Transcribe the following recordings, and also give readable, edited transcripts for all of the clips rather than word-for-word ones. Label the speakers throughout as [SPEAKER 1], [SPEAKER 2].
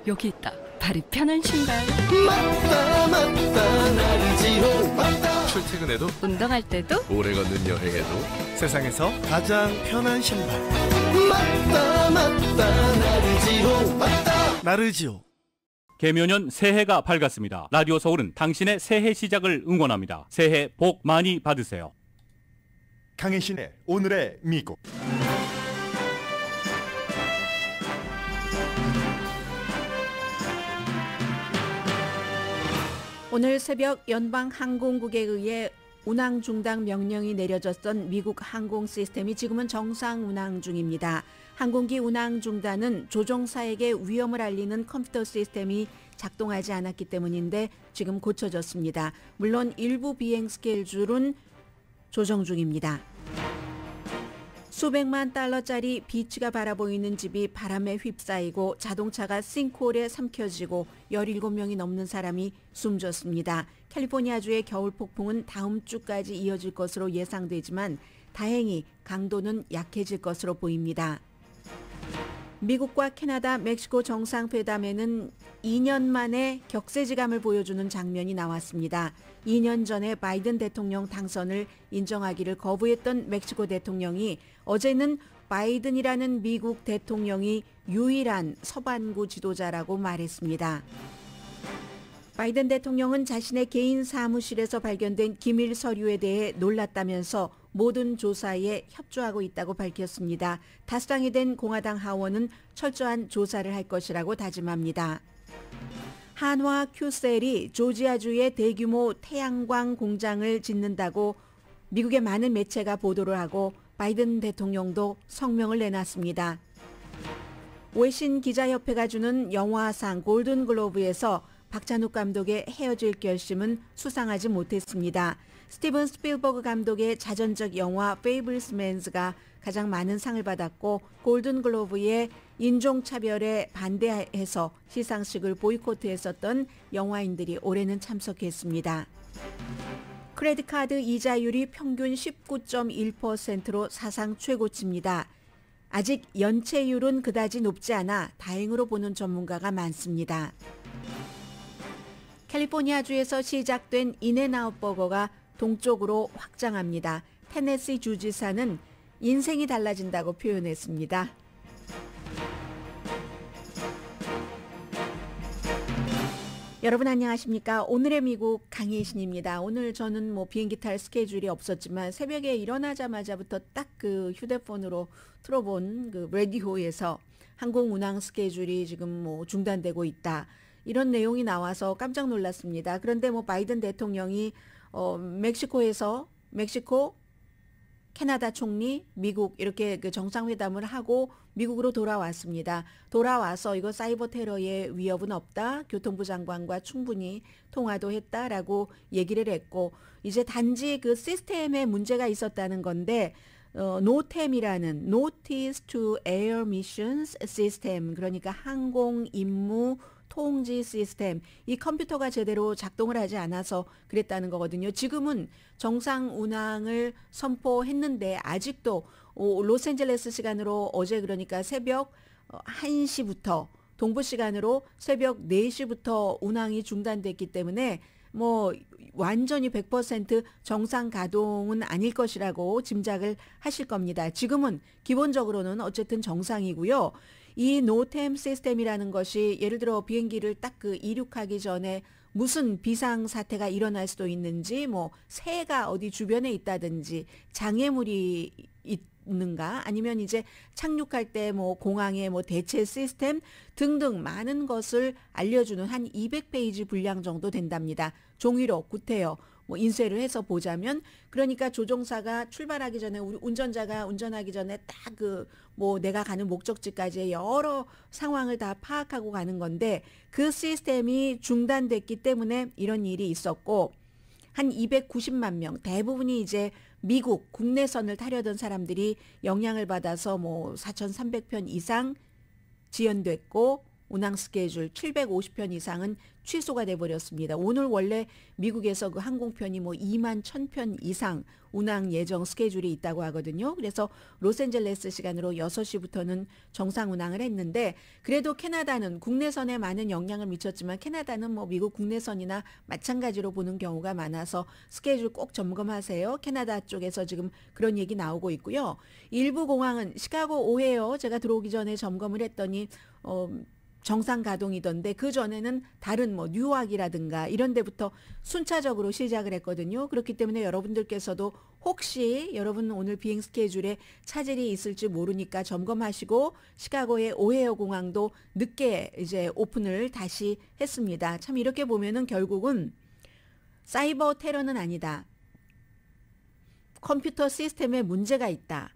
[SPEAKER 1] 여기 있다. 발이 편한 신발.
[SPEAKER 2] 맞다 맞다 나르지오 맞다.
[SPEAKER 3] 출퇴근해도
[SPEAKER 1] 운동할 때도
[SPEAKER 3] 오래 걷는 여행에도
[SPEAKER 2] 세상에서 가장 편한 신발. 맞다 맞다 나르지오 맞다. 나르지오.
[SPEAKER 4] 개묘년 새해가 밝았습니다. 라디오 서울은 당신의 새해 시작을 응원합니다. 새해 복 많이 받으세요.
[SPEAKER 2] 강혜신의 오늘의 미국.
[SPEAKER 5] 오늘 새벽 연방항공국에 의해 운항 중단 명령이 내려졌던 미국 항공 시스템이 지금은 정상 운항 중입니다. 항공기 운항 중단은 조종사에게 위험을 알리는 컴퓨터 시스템이 작동하지 않았기 때문인데 지금 고쳐졌습니다. 물론 일부 비행 스케줄은 조정 중입니다. 수백만 달러짜리 비치가 바라보이는 집이 바람에 휩싸이고 자동차가 싱크홀에 삼켜지고 17명이 넘는 사람이 숨졌습니다. 캘리포니아주의 겨울 폭풍은 다음 주까지 이어질 것으로 예상되지만 다행히 강도는 약해질 것으로 보입니다. 미국과 캐나다, 멕시코 정상회담에는 2년 만에 격세지감을 보여주는 장면이 나왔습니다. 2년 전에 바이든 대통령 당선을 인정하기를 거부했던 멕시코 대통령이 어제는 바이든이라는 미국 대통령이 유일한 서반구 지도자라고 말했습니다. 바이든 대통령은 자신의 개인 사무실에서 발견된 기밀 서류에 대해 놀랐다면서 모든 조사에 협조하고 있다고 밝혔습니다. 다수당이 된 공화당 하원은 철저한 조사를 할 것이라고 다짐합니다. 한화 큐셀이 조지아주에 대규모 태양광 공장을 짓는다고 미국의 많은 매체가 보도를 하고 바이든 대통령도 성명을 내놨습니다. 외신 기자협회가 주는 영화상 골든글로브에서 박찬욱 감독의 헤어질 결심은 수상하지 못했습니다. 스티븐 스필버그 감독의 자전적 영화 페이블스맨즈가 가장 많은 상을 받았고 골든글로브의 인종차별에 반대해서 시상식을 보이콧했었던 영화인들이 올해는 참석했습니다. 크레딧카드 이자율이 평균 19.1%로 사상 최고치입니다. 아직 연체율은 그다지 높지 않아 다행으로 보는 전문가가 많습니다. 캘리포니아주에서 시작된 인앤아웃 버거가 동쪽으로 확장합니다. 테네시 주지사는 인생이 달라진다고 표현했습니다. 여러분 안녕하십니까? 오늘의 미국 강혜신입니다. 오늘 저는 비행기 탈 스케줄이 없었지만 새벽에 일어나자마자부터 딱 그 휴대폰으로 틀어본 그 라디오에서 항공 운항 스케줄이 지금 중단되고 있다. 이런 내용이 나와서 깜짝 놀랐습니다. 그런데 바이든 대통령이 멕시코, 캐나다 총리, 미국 이렇게 그 정상회담을 하고 미국으로 돌아왔습니다. 돌아와서 이거 사이버 테러의 위협은 없다. 교통부 장관과 충분히 통화도 했다라고 얘기를 했고 이제 단지 그 시스템에 문제가 있었다는 건데 노템이라는 Notice to Air Missions System 그러니까 항공 임무 통지 시스템, 이 컴퓨터가 제대로 작동을 하지 않아서 그랬다는 거거든요. 지금은 정상 운항을 선포했는데 아직도 로스앤젤레스 시간으로 어제 그러니까 새벽 1시부터 동부 시간으로 새벽 4시부터 운항이 중단됐기 때문에 완전히 100% 정상 가동은 아닐 것이라고 짐작을 하실 겁니다. 지금은 기본적으로는 어쨌든 정상이고요. 이 노템 시스템이라는 것이 예를 들어 비행기를 딱 이륙하기 전에 무슨 비상 사태가 일어날 수도 있는지 새가 어디 주변에 있다든지 장애물이 있는가 아니면 이제 착륙할 때 공항의 대체 시스템 등등 많은 것을 알려주는 한 200페이지 분량 정도 된답니다. 종이로 구태여 인쇄를 해서 보자면 그러니까 조종사가 출발하기 전에 우리 운전자가 운전하기 전에 딱 내가 가는 목적지까지의 여러 상황을 다 파악하고 가는 건데 그 시스템이 중단됐기 때문에 이런 일이 있었고 한 290만 명 대부분이 이제 미국 국내선을 타려던 사람들이 영향을 받아서 4,300편 이상 지연됐고 운항 스케줄 750편 이상은 취소가 돼버렸습니다. 오늘 원래 미국에서 그 항공편이 뭐 2만 1000편 이상 운항 예정 스케줄이 있다고 하거든요. 그래서 로스앤젤레스 시간으로 6시부터는 정상 운항을 했는데 그래도 캐나다는 국내선에 많은 영향을 미쳤지만 캐나다는 뭐 미국 국내선이나 마찬가지로 보는 경우가 많아서 스케줄 꼭 점검하세요. 캐나다 쪽에서 지금 그런 얘기 나오고 있고요. 일부 공항은 시카고 오헤어 제가 들어오기 전에 점검을 했더니 정상 가동이던데 그 전에는 다른 뭐 뉴욕이라든가 이런 데부터 순차적으로 시작을 했거든요. 그렇기 때문에 여러분들께서도 혹시 여러분 오늘 비행 스케줄에 차질이 있을지 모르니까 점검하시고 시카고의 오헤어 공항도 늦게 이제 오픈을 다시 했습니다. 참 이렇게 보면은 결국은 사이버 테러는 아니다. 컴퓨터 시스템에 문제가 있다.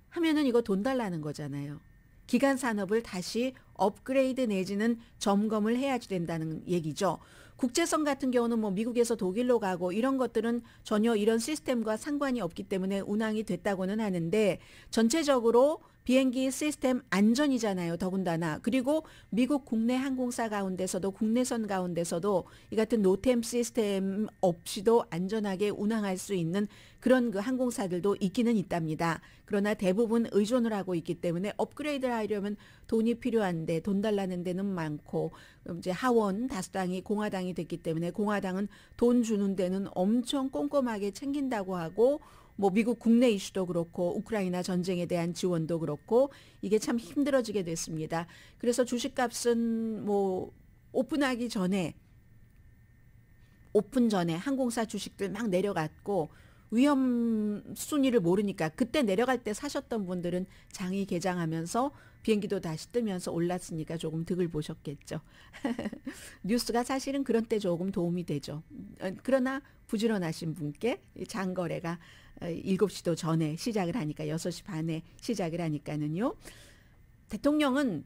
[SPEAKER 5] 하면은 이거 돈 달라는 거잖아요. 기간 산업을 다시 업그레이드 내지는 점검을 해야지 된다는 얘기죠. 국제선 같은 경우는 뭐 미국에서 독일로 가고 이런 것들은 전혀 이런 시스템과 상관이 없기 때문에 운항이 됐다고는 하는데 전체적으로 비행기 시스템 안전이잖아요. 더군다나. 그리고 미국 국내 항공사 가운데서도 국내선 가운데서도 이 같은 노템 시스템 없이도 안전하게 운항할 수 있는 그런 그 항공사들도 있기는 있답니다. 그러나 대부분 의존을 하고 있기 때문에 업그레이드를 하려면 돈이 필요한데 돈 달라는 데는 많고 이제 하원 다수당이 공화당이 됐기 때문에 공화당은 돈 주는 데는 엄청 꼼꼼하게 챙긴다고 하고 뭐 미국 국내 이슈도 그렇고 우크라이나 전쟁에 대한 지원도 그렇고 이게 참 힘들어지게 됐습니다. 그래서 주식값은 뭐 오픈하기 전에 오픈 전에 항공사 주식들 막 내려갔고 위험 순위를 모르니까 그때 내려갈 때 사셨던 분들은 장이 개장하면서 비행기도 다시 뜨면서 올랐으니까 조금 득을 보셨겠죠. 뉴스가 사실은 그런 때 조금 도움이 되죠. 그러나 부지런하신 분께 장거래가 7시도 전에 시작을 하니까 6시 반에 시작을 하니까는요. 대통령은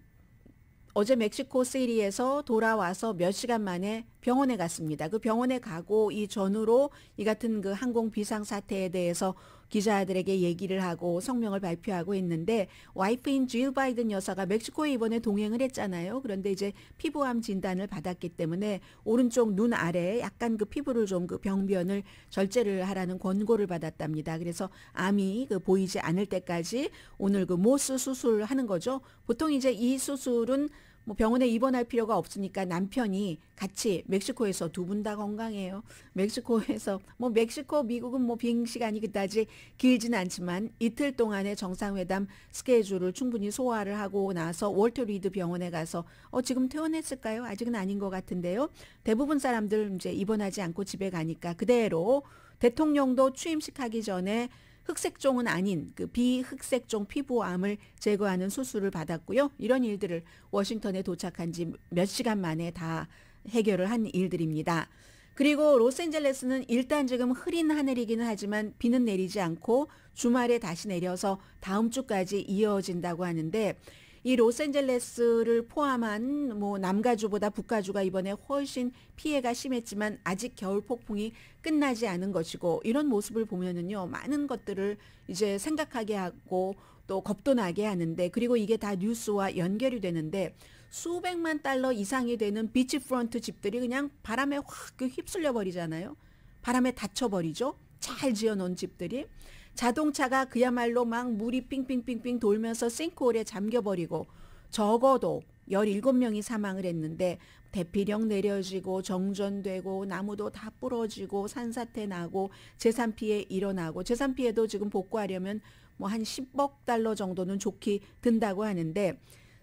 [SPEAKER 5] 어제 멕시코 시리에서 돌아와서 몇 시간 만에 병원에 갔습니다. 그 병원에 가고 이 전후로 이 같은 그 항공 비상 사태에 대해서 기자들에게 얘기를 하고 성명을 발표하고 있는데 와이프인 질 바이든 여사가 멕시코에 이번에 동행을 했잖아요. 그런데 이제 피부암 진단을 받았기 때문에 오른쪽 눈 아래에 약간 그 피부를 좀 그 병변을 절제를 하라는 권고를 받았답니다. 그래서 암이 그 보이지 않을 때까지 오늘 그 모스 수술하는 거죠. 보통 이제 이 수술은 뭐 병원에 입원할 필요가 없으니까 남편이 같이 멕시코에서 두 분 다 건강해요. 멕시코에서 뭐 멕시코 미국은 뭐 비행 시간이 그다지 길지는 않지만 이틀 동안의 정상회담 스케줄을 충분히 소화를 하고 나서 월터 리드 병원에 가서 지금 퇴원했을까요? 아직은 아닌 것 같은데요. 대부분 사람들 이제 입원하지 않고 집에 가니까 그대로 대통령도 취임식 하기 전에 흑색종은 아닌 그 비흑색종 피부암을 제거하는 수술을 받았고요. 이런 일들을 워싱턴에 도착한 지 몇 시간 만에 다 해결을 한 일들입니다. 그리고 로스앤젤레스는 일단 지금 흐린 하늘이기는 하지만 비는 내리지 않고 주말에 다시 내려서 다음 주까지 이어진다고 하는데 이 로스앤젤레스를 포함한 뭐 남가주보다 북가주가 이번에 훨씬 피해가 심했지만 아직 겨울 폭풍이 끝나지 않은 것이고 이런 모습을 보면은요 많은 것들을 이제 생각하게 하고 또 겁도 나게 하는데 그리고 이게 다 뉴스와 연결이 되는데 수백만 달러 이상이 되는 비치프런트 집들이 그냥 바람에 확 휩쓸려 버리잖아요. 바람에 닫혀버리죠. 잘 지어놓은 집들이. 자동차가 그야말로 막 물이 삥삥삥삥 돌면서 싱크홀에 잠겨버리고 적어도 17명이 사망을 했는데 대피령 내려지고 정전되고 나무도 다 부러지고 산사태 나고 재산 피해 일어나고 재산 피해도 지금 복구하려면 뭐 한 10억 달러 정도는 좋게 든다고 하는데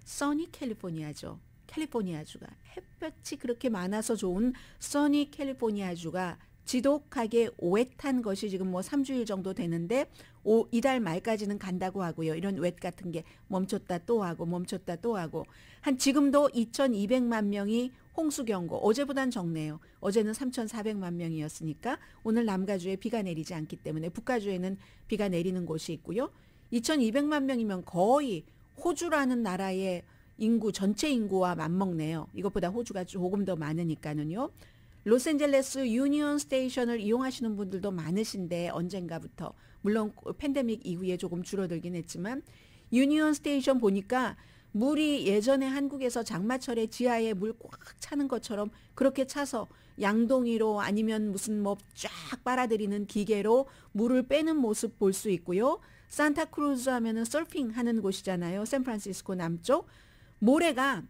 [SPEAKER 5] 써니 캘리포니아죠. 캘리포니아주가 햇볕이 그렇게 많아서 좋은 써니 캘리포니아주가 지독하게 오웻한 것이 지금 뭐 3주일 정도 되는데 이달 말까지는 간다고 하고요. 이런 웻 같은 게 멈췄다 또 하고 멈췄다 또 하고 한 지금도 2,200만 명이 홍수경고 어제보단 적네요. 어제는 3,400만 명이었으니까 오늘 남가주에 비가 내리지 않기 때문에 북가주에는 비가 내리는 곳이 있고요. 2,200만 명이면 거의 호주라는 나라의 인구 전체 인구와 맞먹네요. 이것보다 호주가 조금 더 많으니까는요. 로스앤젤레스 유니온 스테이션을 이용하시는 분들도 많으신데 언젠가부터 물론 팬데믹 이후에 조금 줄어들긴 했지만 유니온 스테이션 보니까 물이 예전에 한국에서 장마철에 지하에 물 꽉 차는 것처럼 그렇게 차서 양동이로 아니면 무슨 뭐 쫙 빨아들이는 기계로 물을 빼는 모습 볼 수 있고요. 산타크루즈 하면은 서핑 하는 곳이잖아요. 샌프란시스코 남쪽. 모래가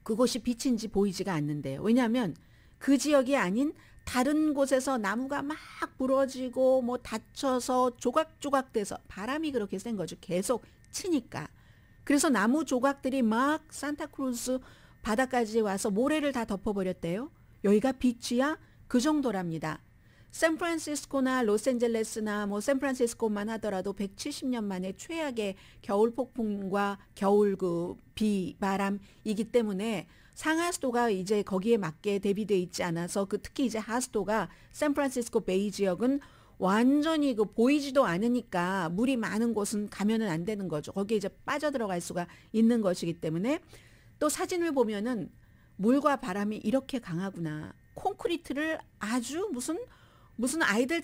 [SPEAKER 5] 그곳이 빛인지 보이지가 않는데요. 왜냐하면 그 지역이 아닌 다른 곳에서 나무가 막 부러지고 뭐 다쳐서 조각조각 돼서 바람이 그렇게 센 거죠. 계속 치니까. 그래서 나무 조각들이 막 산타크루즈 바다까지 와서 모래를 다 덮어버렸대요. 여기가 비치야? 그 정도랍니다. 샌프란시스코나 로스앤젤레스나 뭐 샌프란시스코만 하더라도 170년 만에 최악의 겨울 폭풍과 겨울 그 비, 바람이기 때문에 상하수도가 이제 거기에 맞게 대비돼 있지 않아서 그 특히 이제 하수도가 샌프란시스코 베이 지역은 완전히 그 보이지도 않으니까 물이 많은 곳은 가면은 안 되는 거죠. 거기에 이제 빠져들어갈 수가 있는 것이기 때문에 또 사진을 보면은 물과 바람이 이렇게 강하구나. 콘크리트를 아주 무슨 아이들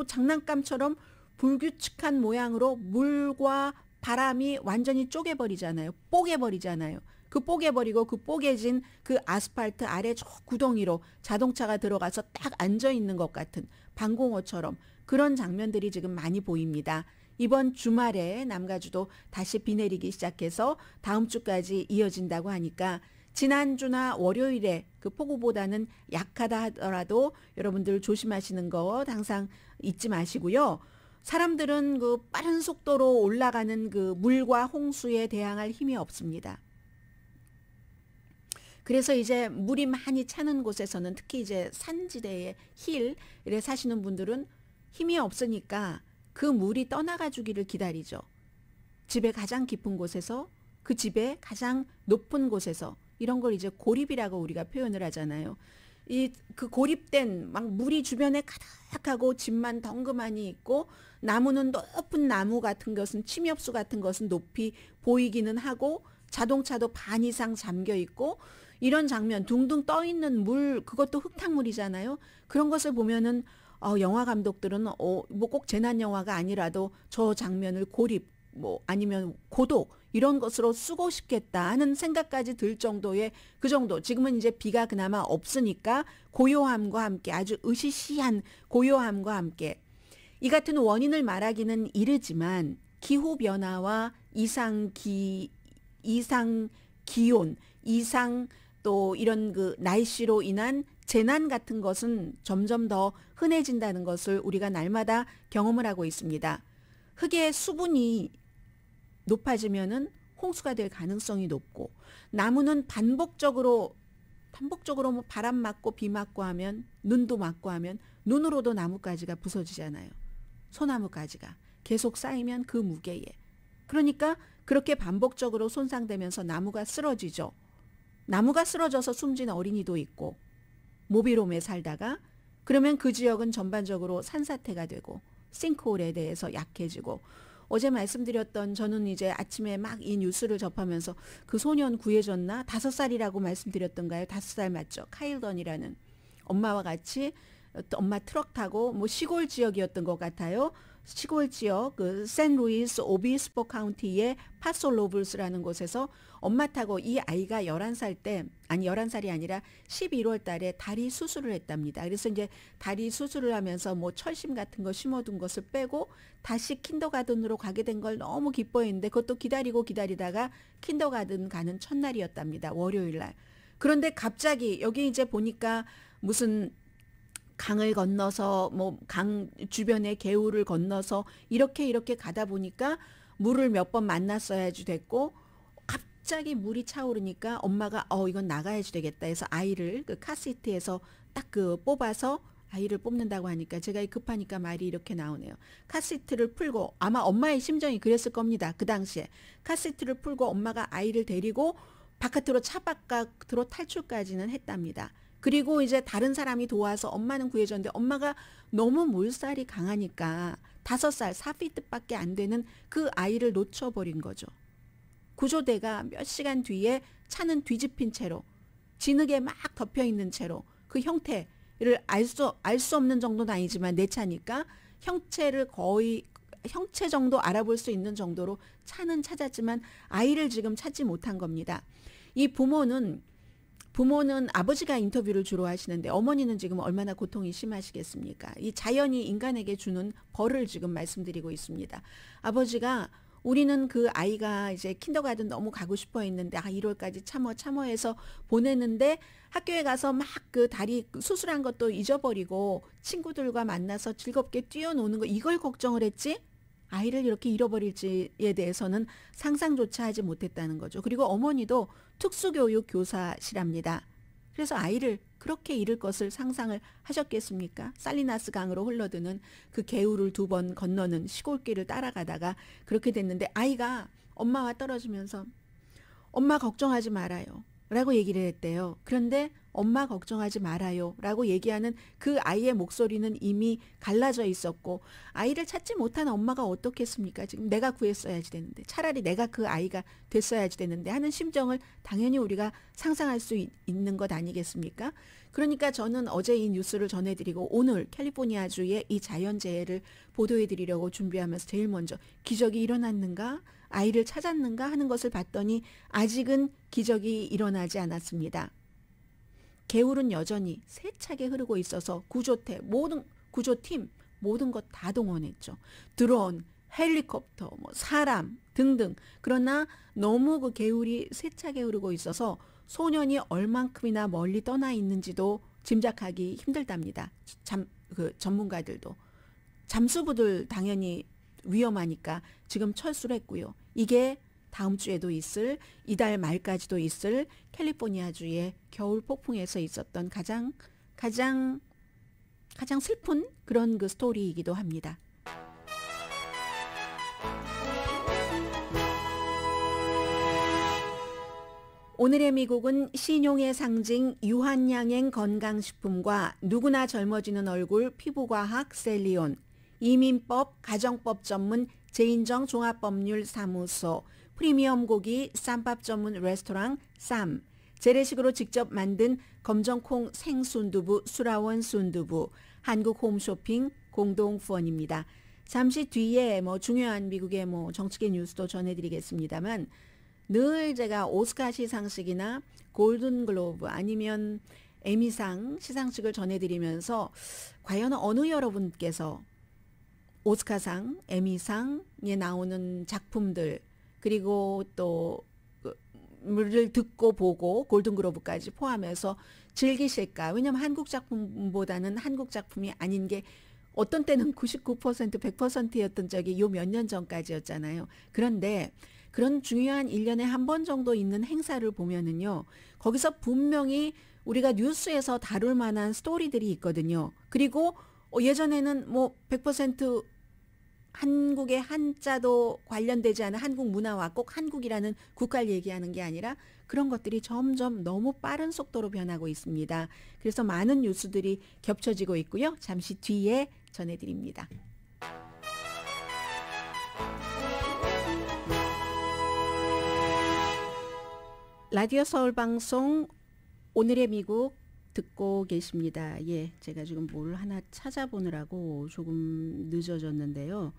[SPEAKER 5] 장난감처럼 불규칙한 모양으로 물과 바람이 완전히 쪼개버리잖아요. 뽀개버리잖아요. 그 뽀개버리고 그 뽀개진 그 아스팔트 아래 저 구덩이로 자동차가 들어가서 딱 앉아있는 것 같은 방공호처럼 그런 장면들이 지금 많이 보입니다. 이번 주말에 남가주도 다시 비 내리기 시작해서 다음 주까지 이어진다고 하니까 지난주나 월요일에 그 폭우보다는 약하다 하더라도 여러분들 조심하시는 거 항상 잊지 마시고요. 사람들은 그 빠른 속도로 올라가는 그 물과 홍수에 대항할 힘이 없습니다. 그래서 이제 물이 많이 차는 곳에서는 특히 이제 산지대의 힐에 사시는 분들은 힘이 없으니까 그 물이 떠나가 주기를 기다리죠. 집의 가장 깊은 곳에서 그 집의 가장 높은 곳에서 이런 걸 이제 고립이라고 우리가 표현을 하잖아요. 그 고립된 막 물이 주변에 가득하고 집만 덩그마니 있고 나무는 높은 나무 같은 것은 침엽수 같은 것은 높이 보이기는 하고 자동차도 반 이상 잠겨 있고 이런 장면 둥둥 떠 있는 물 그것도 흙탕물이잖아요. 그런 것을 보면은 영화 감독들은 뭐 꼭 재난 영화가 아니라도 저 장면을 고립 뭐 아니면 고독 이런 것으로 쓰고 싶겠다 하는 생각까지 들 정도의 그 정도. 지금은 이제 비가 그나마 없으니까 고요함과 함께 아주 으시시한 고요함과 함께 이 같은 원인을 말하기는 이르지만 기후변화와 이상 기온, 이상 또 이런 그 날씨로 인한 재난 같은 것은 점점 더 흔해진다는 것을 우리가 날마다 경험을 하고 있습니다. 흙의 수분이 높아지면은 홍수가 될 가능성이 높고 나무는 반복적으로 뭐 바람 맞고 비 맞고 하면 눈도 맞고 하면 눈으로도 나뭇가지가 부서지잖아요. 소나무가지가 계속 쌓이면 그 무게에. 그러니까 그렇게 반복적으로 손상되면서 나무가 쓰러지죠. 나무가 쓰러져서 숨진 어린이도 있고 모비롬에 살다가 그러면 그 지역은 전반적으로 산사태가 되고 싱크홀에 대해서 약해지고 어제 말씀드렸던 저는 이제 아침에 막 이 뉴스를 접하면서 그 소년 구해졌나? 5살이라고 말씀드렸던가요? 5살 맞죠? 카일던이라는 엄마와 같이 엄마 트럭 타고 뭐 시골 지역이었던 것 같아요. 시골 지역 그 샌루이스 오비스포 카운티의 파솔로블스라는 곳에서 엄마 타고 이 아이가 11살 때 아니 11살이 아니라 11월 달에 다리 수술을 했답니다. 그래서 이제 다리 수술을 하면서 뭐 철심 같은 거 심어둔 것을 빼고 다시 킨더가든으로 가게 된 걸 너무 기뻐했는데 그것도 기다리다가 킨더가든 가는 첫날이었답니다. 월요일 날. 그런데 갑자기 여기 이제 보니까 무슨 강을 건너서 뭐 강 주변의 개울을 건너서 이렇게 가다 보니까 물을 몇 번 만났어야지 됐고 갑자기 물이 차오르니까 엄마가 이건 나가야지 되겠다 해서 아이를 그 카시트에서 딱 그 뽑아서 아이를 뽑는다고 하니까 제가 급하니까 말이 이렇게 나오네요. 카시트를 풀고 아마 엄마의 심정이 그랬을 겁니다. 그 당시에 카시트를 풀고 엄마가 아이를 데리고 바깥으로 차 바깥으로 탈출까지는 했답니다. 그리고 이제 다른 사람이 도와서 엄마는 구해줬는데 엄마가 너무 몰살이 강하니까 5살 4피트밖에 안 되는 그 아이를 놓쳐버린 거죠. 구조대가 몇 시간 뒤에 차는 뒤집힌 채로 진흙에 막 덮여있는 채로 그 형태를 알 수 없는 정도는 아니지만 내 차니까 형체를 거의 형체 정도 알아볼 수 있는 정도로 차는 찾았지만 아이를 지금 찾지 못한 겁니다. 이 부모는 아버지가 인터뷰를 주로 하시는데 어머니는 지금 얼마나 고통이 심하시겠습니까? 이 자연이 인간에게 주는 벌을 지금 말씀드리고 있습니다. 아버지가 우리는 그 아이가 이제 킨더가든 너무 가고 싶어 했는데 1월까지 참어해서 보내는데 학교에 가서 막 그 다리 수술한 것도 잊어버리고 친구들과 만나서 즐겁게 뛰어노는 거 이걸 걱정을 했지 아이를 이렇게 잃어버릴지에 대해서는 상상조차 하지 못했다는 거죠. 그리고 어머니도 특수교육 교사시랍니다. 그래서 아이를 그렇게 잃을 것을 상상을 하셨겠습니까? 살리나스 강으로 흘러드는 그 개울을 2번 건너는 시골길을 따라가다가 그렇게 됐는데 아이가 엄마와 떨어지면서 엄마 걱정하지 말아요 라고 얘기를 했대요. 그런데 엄마 걱정하지 말아요 라고 얘기하는 그 아이의 목소리는 이미 갈라져 있었고 아이를 찾지 못한 엄마가 어떻겠습니까? 지금 내가 구했어야지 되는데 차라리 내가 그 아이가 됐어야지 되는데 하는 심정을 당연히 우리가 상상할 수 있는 것 아니겠습니까? 그러니까 저는 어제 이 뉴스를 전해드리고 오늘 캘리포니아주의 이 자연재해를 보도해드리려고 준비하면서 제일 먼저 기적이 일어났는가? 아이를 찾았는가 하는 것을 봤더니 아직은 기적이 일어나지 않았습니다. 개울은 여전히 세차게 흐르고 있어서 구조팀 모든 것 다 동원했죠. 드론, 헬리콥터, 사람 등등. 그러나 너무 그 개울이 세차게 흐르고 있어서 소년이 얼만큼이나 멀리 떠나 있는지도 짐작하기 힘들답니다. 전문가들도. 잠수부들 당연히 위험하니까 지금 철수를 했고요. 이게 다음 주에도 있을 이달 말까지도 있을 캘리포니아주의 겨울 폭풍에서 있었던 가장 슬픈 그런 그 스토리이기도 합니다. 오늘의 미국은 신용의 상징 유한양행 건강식품과 누구나 젊어지는 얼굴 피부과학 셀리온, 이민법 가정법 전문 제인정 종합법률사무소, 프리미엄 고기 쌈밥 전문 레스토랑 쌈, 재래식으로 직접 만든 검정콩 생순두부 수라원 순두부, 한국 홈쇼핑 공동 후원입니다. 잠시 뒤에 중요한 미국의 정치계 뉴스도 전해드리겠습니다만 늘 제가 오스카 시상식이나 골든글로브 아니면 에미상 시상식을 전해드리면서 과연 어느 여러분께서 오스카상, 에미상에 나오는 작품들 그리고 또 를 듣고 보고 골든글로브까지 포함해서 즐기실까? 왜냐하면 한국 작품보다는 한국 작품이 아닌 게 어떤 때는 99%, 100%였던 적이 요 몇 년 전까지였잖아요. 그런데 그런 중요한 1년에 한 번 정도 있는 행사를 보면은요. 거기서 분명히 우리가 뉴스에서 다룰 만한 스토리들이 있거든요. 그리고 예전에는 100% 한국의 한자도 관련되지 않은 한국 문화와 꼭 한국이라는 국가를 얘기하는 게 아니라 그런 것들이 점점 너무 빠른 속도로 변하고 있습니다. 그래서 많은 뉴스들이 겹쳐지고 있고요. 잠시 뒤에 전해드립니다. 라디오 서울방송 오늘의 미국 듣고 계십니다. 예, 제가 지금 뭘 하나 찾아보느라고 조금 늦어졌는데요.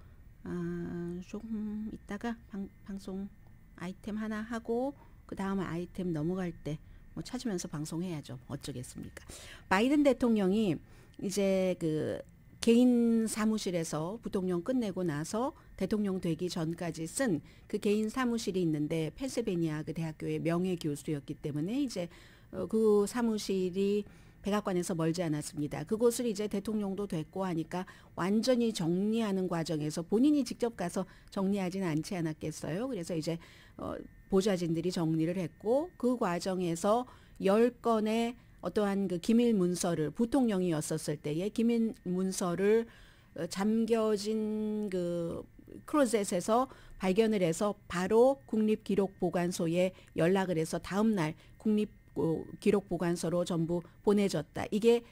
[SPEAKER 5] 조금 있다가 방송 아이템 하나 하고 그 다음 아이템 넘어갈 때 찾으면서 방송해야죠. 어쩌겠습니까? 바이든 대통령이 이제 그 개인 사무실에서 부통령 끝내고 나서 대통령 되기 전까지 쓴 그 개인 사무실이 있는데 펜실베니아 그 대학교의 명예 교수였기 때문에 이제 그 사무실이 백악관에서 멀지 않았습니다. 그곳을 이제 대통령도 됐고 하니까 완전히 정리하는 과정에서 본인이 직접 가서 정리하지는 않지 않았겠어요. 그래서 이제 보좌진들이 정리를 했고 그 과정에서 10건의 어떠한 그 기밀 문서를 부통령이었었을 때의 기밀 문서를 잠겨진 그 클로젯에서 발견을 해서 바로 국립기록보관소에 연락을 해서 다음 날 국립기록보관소로 전부 보내졌다. 이게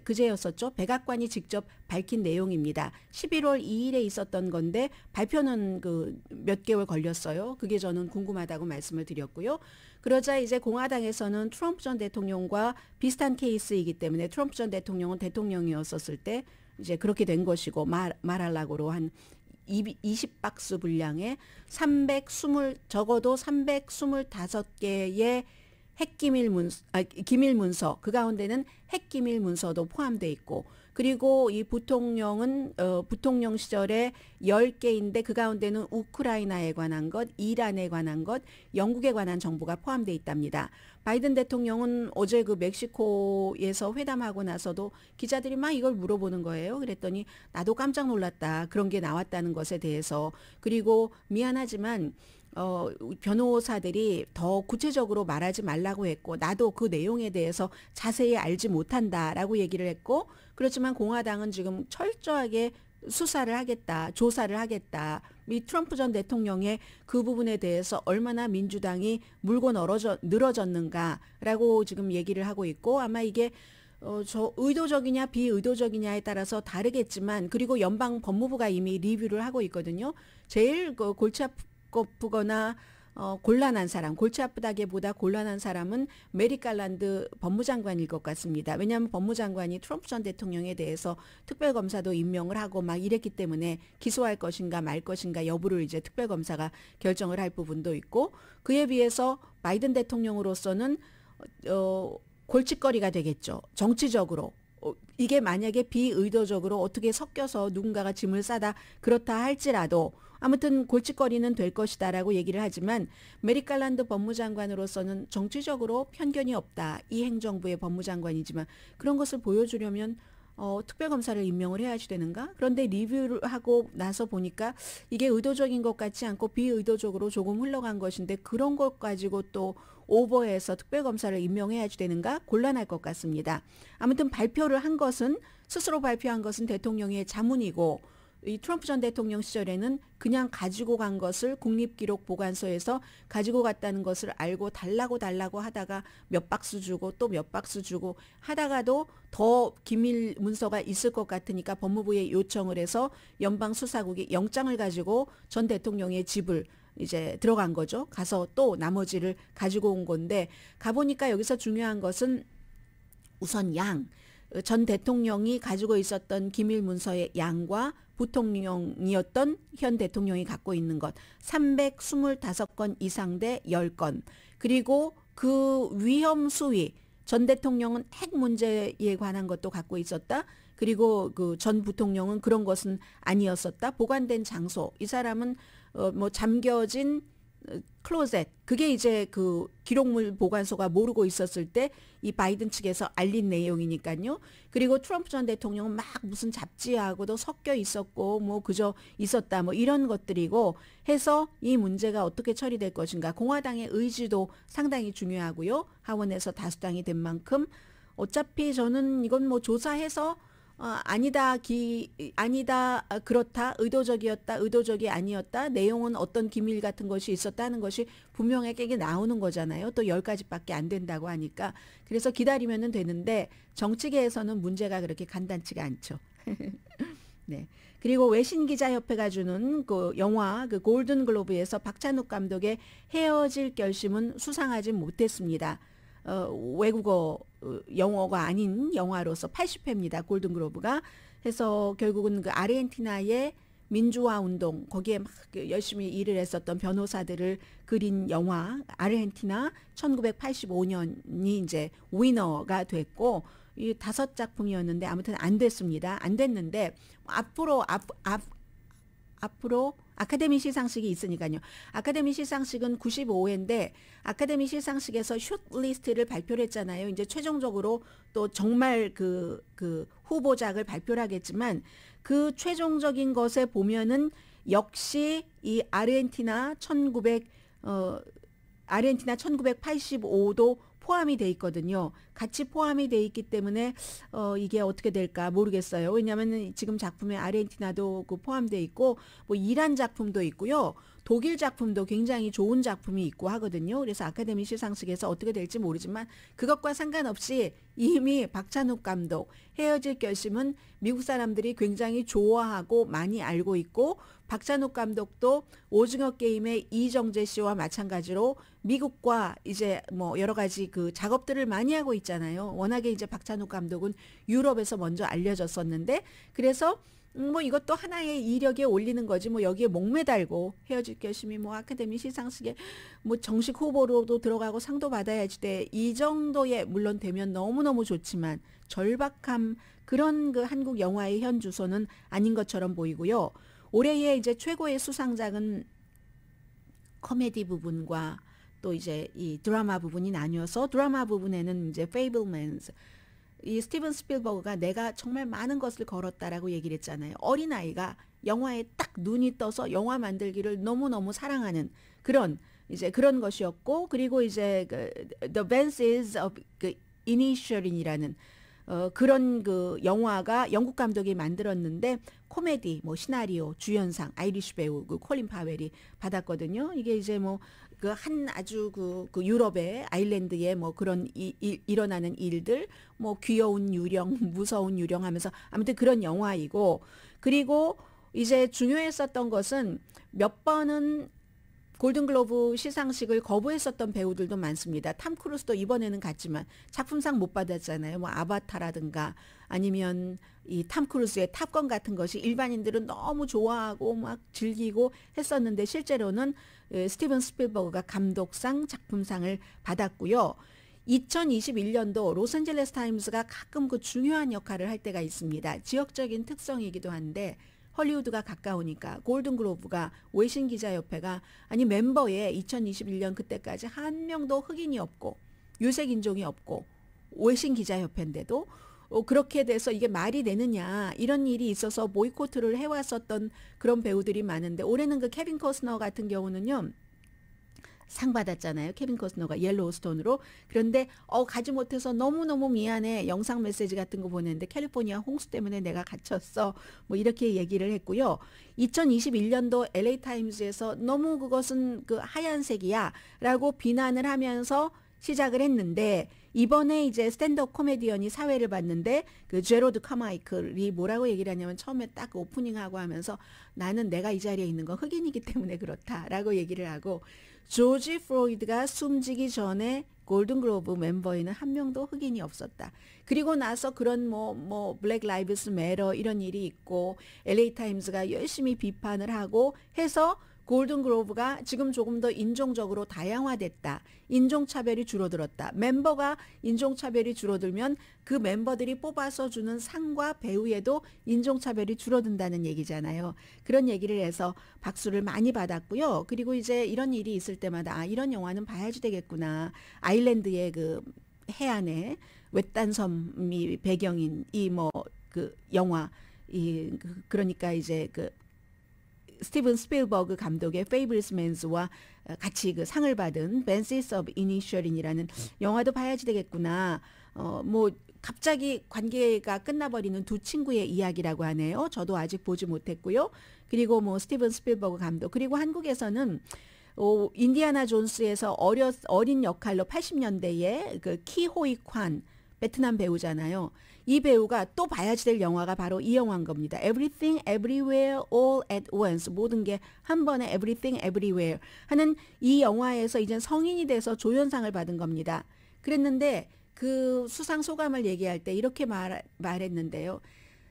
[SPEAKER 5] 그제였었죠. 백악관이 직접 밝힌 내용입니다. 11월 2일에 있었던 건데 발표는 그 몇 개월 걸렸어요. 그게 저는 궁금하다고 말씀을 드렸고요. 그러자 이제 공화당에서는 트럼프 전 대통령과 비슷한 케이스이기 때문에 트럼프 전 대통령은 대통령이었었을 때 이제 그렇게 된 것이고 말하려고로 한 20박스 분량의 적어도 325개의 기밀 문서, 그 가운데는 핵기밀 문서도 포함되어 있고, 그리고 이 부통령은 부통령 시절에 10개인데 그 가운데는 우크라이나에 관한 것, 이란에 관한 것, 영국에 관한 정보가 포함되어 있답니다. 바이든 대통령은 어제 그 멕시코에서 회담하고 나서도 기자들이 막 이걸 물어보는 거예요. 그랬더니 나도 깜짝 놀랐다. 그런 게 나왔다는 것에 대해서. 그리고 미안하지만 변호사들이 더 구체적으로 말하지 말라고 했고, 나도 그 내용에 대해서 자세히 알지 못한다라고 얘기를 했고, 그렇지만 공화당은 지금 철저하게 수사를 하겠다, 조사를 하겠다. 이 트럼프 전 대통령의 그 부분에 대해서 얼마나 민주당이 물고 늘어졌는가라고 지금 얘기를 하고 있고, 아마 이게 저 의도적이냐 비의도적이냐에 따라서 다르겠지만, 그리고 연방 법무부가 이미 리뷰를 하고 있거든요. 제일 골치 아프거나 곤란한 사람, 골치 아프다기보다 곤란한 사람은 메릭 갈란드 법무장관일 것 같습니다. 왜냐하면 법무장관이 트럼프 전 대통령에 대해서 특별검사도 임명을 하고 막 이랬기 때문에 기소할 것인가 말 것인가 여부를 이제 특별검사가 결정을 할 부분도 있고, 그에 비해서 바이든 대통령으로서는 골칫거리가 되겠죠. 정치적으로. 이게 만약에 비의도적으로 어떻게 섞여서 누군가가 짐을 싸다 그렇다 할지라도 아무튼 골칫거리는 될 것이다라고 얘기를 하지만, 메릭 갈란드 법무장관으로서는 정치적으로 편견이 없다. 이 행정부의 법무장관이지만 그런 것을 보여주려면 특별검사를 임명을 해야지 되는가? 그런데 리뷰를 하고 나서 보니까 이게 의도적인 것 같지 않고 비의도적으로 조금 흘러간 것인데, 그런 것 가지고 또 오버해서 특별검사를 임명해야지 되는가? 곤란할 것 같습니다. 아무튼 스스로 발표한 것은 대통령의 자문이고, 이 트럼프 전 대통령 시절에는 그냥 가지고 간 것을 국립기록보관소에서 가지고 갔다는 것을 알고 달라고 하다가 몇 박스 주고 또 몇 박스 주고 하다가도 더 기밀 문서가 있을 것 같으니까 법무부에 요청을 해서 연방수사국이 영장을 가지고 전 대통령의 집을 이제 들어간 거죠. 가서 또 나머지를 가지고 온 건데, 가보니까 여기서 중요한 것은 우선 전 대통령이 가지고 있었던 기밀 문서의 양과 부통령이었던 현 대통령이 갖고 있는 것 325건 이상 대 10건, 그리고 그 위험 수위, 전 대통령은 핵 문제에 관한 것도 갖고 있었다. 그리고 그 전 부통령은 그런 것은 아니었었다. 보관된 장소, 이 사람은 잠겨진 클로젯, 그게 이제 그 기록물 보관소가 모르고 있었을 때 이 바이든 측에서 알린 내용이니까요. 그리고 트럼프 전 대통령은 막 무슨 잡지하고도 섞여 있었고 그저 있었다 이런 것들이고 해서 이 문제가 어떻게 처리될 것인가. 공화당의 의지도 상당히 중요하고요. 하원에서 다수당이 된 만큼 어차피 저는 이건 조사해서 아니다, 그렇다, 의도적이었다, 의도적이 아니었다, 내용은 어떤 기밀 같은 것이 있었다는 것이 분명하게 나오는 거잖아요. 또 10가지밖에 안 된다고 하니까. 그래서 기다리면 되는데 정치계에서는 문제가 그렇게 간단치가 않죠. 네. 그리고 외신기자협회가 주는 그 영화 그 골든글로브에서 박찬욱 감독의 헤어질 결심은 수상하지 못했습니다. 외국어 영어가 아닌 영화로서 80회입니다. 골든글로브가. 해서 결국은 그 아르헨티나의 민주화 운동, 거기에 막 열심히 일을 했었던 변호사들을 그린 영화 아르헨티나 1985년이 이제 위너가 됐고, 이 5작품이었는데 아무튼 안 됐습니다. 안 됐는데 앞으로 아카데미 시상식이 있으니까요. 아카데미 시상식은 95회인데 아카데미 시상식에서 숏리스트를 발표를 했잖아요. 이제 최종적으로 또 정말 그 후보작을 발표를 하겠지만, 그 최종적인 것에 보면은 역시 이 아르헨티나 1985도 포함이 돼 있거든요. 같이 포함이 돼 있기 때문에 이게 어떻게 될까 모르겠어요. 왜냐하면 지금 작품에 아르헨티나도 포함돼 있고 이란 작품도 있고요. 독일 작품도 굉장히 좋은 작품이 있고 하거든요. 그래서 아카데미 시상식에서 어떻게 될지 모르지만 그것과 상관없이 이미 박찬욱 감독 헤어질 결심은 미국 사람들이 굉장히 좋아하고 많이 알고 있고, 박찬욱 감독도 오징어 게임의 이정재 씨와 마찬가지로 미국과 이제 여러 가지 그 작업들을 많이 하고 있잖아요. 워낙에 이제 박찬욱 감독은 유럽에서 먼저 알려졌었는데, 그래서 뭐 이것도 하나의 이력에 올리는 거지 뭐 여기에 목매달고 헤어질 결심이 뭐 아카데미 시상식에 뭐 정식 후보로도 들어가고 상도 받아야지 돼. 이 정도의 물론 되면 너무너무 좋지만 절박함 그런 그 한국 영화의 현 주소는 아닌 것처럼 보이고요. 올해의 이제 최고의 수상작은 코미디 부분과 또 이제 이 드라마 부분이 나뉘어서 드라마 부분에는 이제 Fabelmans 이 스티븐 스필버그가 내가 정말 많은 것을 걸었다라고 얘기를 했잖아요. 어린아이가 영화에 딱 눈이 떠서 영화 만들기를 너무너무 사랑하는 그런 이제 그런 것이었고 그리고 이제 그 The Banshees of 그 Inisherin이라는 그런 그 영화가 영국 감독이 만들었는데 코미디 뭐 시나리오 주연상 아이리쉬 배우 그 콜린 파웰이 받았거든요. 이게 이제 뭐 그 한 아주 그 유럽의 아일랜드에 뭐 그런 일어나는 일들 뭐 귀여운 유령 무서운 유령 하면서 아무튼 그런 영화이고 그리고 이제 중요했었던 것은 몇 번은 골든글로브 시상식을 거부했었던 배우들도 많습니다. 탐 크루스도 이번에는 갔지만 작품상 못 받았잖아요. 뭐 아바타라든가 아니면 이 탐 크루스의 탑건 같은 것이 일반인들은 너무 좋아하고 막 즐기고 했었는데 실제로는 스티븐 스필버그가 감독상, 작품상을 받았고요. 2021년도 로스앤젤레스 타임스가 가끔 그 중요한 역할을 할 때가 있습니다. 지역적인 특성이기도 한데 헐리우드가 가까우니까 골든글로브가 외신기자협회가 아니 멤버에 2021년 그때까지 한 명도 흑인이 없고 유색인종이 없고 외신기자협회인데도 그렇게 돼서 이게 말이 되느냐 이런 일이 있어서 보이콧을 해왔었던 그런 배우들이 많은데 올해는 그 케빈 코스너 같은 경우는요. 상 받았잖아요. 케빈 코스너가 옐로우스톤으로. 그런데 가지 못해서 너무너무 미안해. 영상 메시지 같은 거 보냈는데 캘리포니아 홍수 때문에 내가 갇혔어. 뭐 이렇게 얘기를 했고요. 2021년도 LA 타임즈에서 너무 그것은 그 하얀색이야 라고 비난을 하면서 시작을 했는데 이번에 이제 스탠드업 코미디언이 사회를 봤는데 그 제로드 카마이클이 뭐라고 얘기를 하냐면 처음에 딱 오프닝하고 하면서 나는 내가 이 자리에 있는 건 흑인이기 때문에 그렇다라고 얘기를 하고 조지 프로이드가 숨지기 전에 골든글로브 멤버에는 한 명도 흑인이 없었다. 그리고 나서 그런 뭐 블랙 라이브스 매터 이런 일이 있고 LA 타임즈가 열심히 비판을 하고 해서 골든글로브가 지금 조금 더 인종적으로 다양화됐다. 인종차별이 줄어들었다. 멤버가 인종차별이 줄어들면 그 멤버들이 뽑아서 주는 상과 배우에도 인종차별이 줄어든다는 얘기잖아요. 그런 얘기를 해서 박수를 많이 받았고요. 그리고 이제 이런 일이 있을 때마다 이런 영화는 봐야지 되겠구나. 아일랜드의 그 해안에 외딴 섬이 배경인 이 뭐 그 영화 그러니까 이제 그 스티븐 스필버그 감독의 페이블스맨스와 같이 그 상을 받은 Banshees of Inisherin이라는 영화도 봐야지 되겠구나. 뭐 갑자기 관계가 끝나버리는 두 친구의 이야기라고 하네요. 저도 아직 보지 못했고요. 그리고 뭐 스티븐 스필버그 감독 그리고 한국에서는 인디아나 존스에서 어린 역할로 80년대에 그 키호이 관 베트남 배우잖아요. 이 배우가 또 봐야지 될 영화가 바로 이 영화인 겁니다. Everything Everywhere All at Once. 모든 게 한 번에 Everything Everywhere 하는 이 영화에서 이제 성인이 돼서 조연상을 받은 겁니다. 그랬는데 그 수상 소감을 얘기할 때 이렇게 말했는데요.